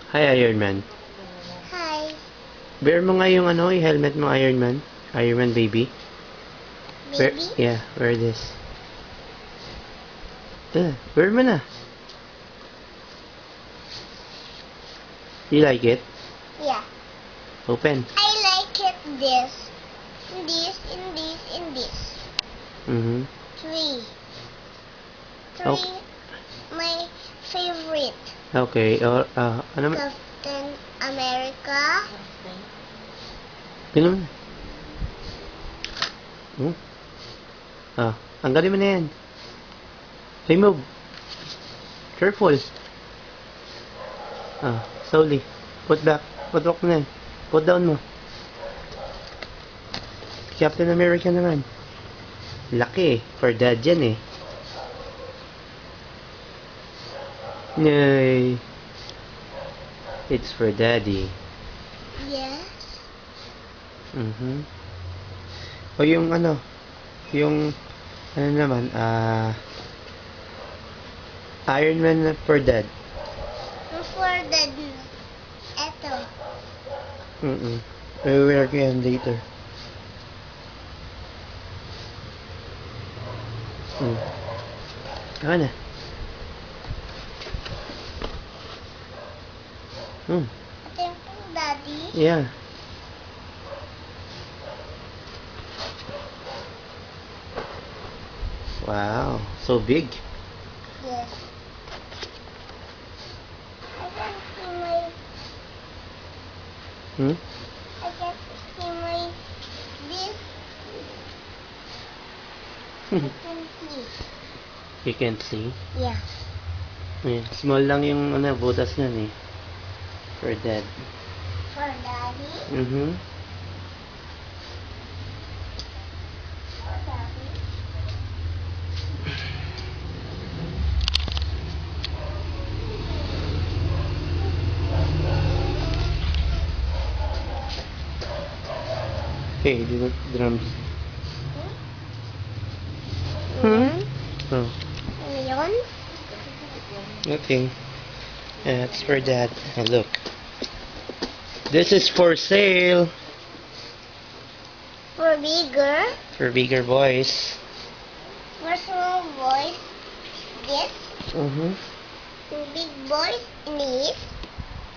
Hi, Iron Man. Hi, Wear mo nga yung ano, yung helmet mo, Iron Man. Iron Man, baby. baby. Wear this. Wear mo na. You like it? Yeah. Open. I like it this. This, and this, and this. Mm-hmm. Three. Okay. My favorite. Okay. Ano? Captain America. Ganun. Tanggalin mo na yan. Remove. Careful. Slowly. Put back. Put back mo na yan. Put down mo. Captain America naman. Laki eh. For dad yan eh. Nay. It's for daddy. Yes. O yung ano naman, Iron Man for dad. For the eto. We wear ko yan later. Tama na. Ito yung pang daddy. Yeah. Wow, so big. Yes. I can see my. I can see my. This. I can see. You can't see? Yeah. Small lang yung butas nun eh. For dad. For daddy. Mm-hmm. For daddy. Okay, the drums. Oh. Ngayon? Nothing. It's for dad. And look. This is for sale. For bigger. For bigger boys. For small boys. This. For big boys. This.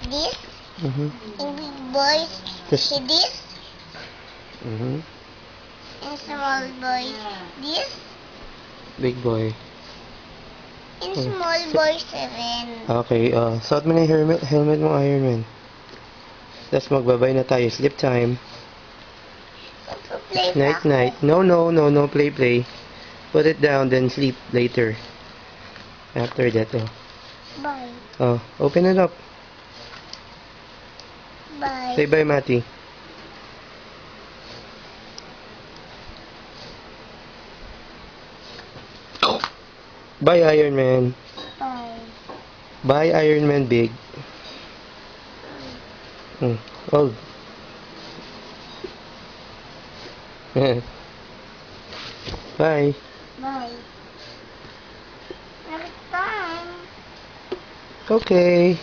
This. And big boys. This. This. And And small boys. This. big boy. And small boys 7. Okay, suot mo na yung helmet mo, Iron Man. Tapos magbabay na tayo. Sleep time. Play Night. No, play. Put it down, then sleep later. After that, Bye. Open it up. Bye. Say bye, Mati. Bye, Iron Man. Bye. Bye, Iron Man Big. Old. Bye. Bye. Next time. Okay.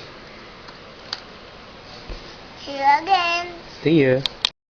See you again. See ya.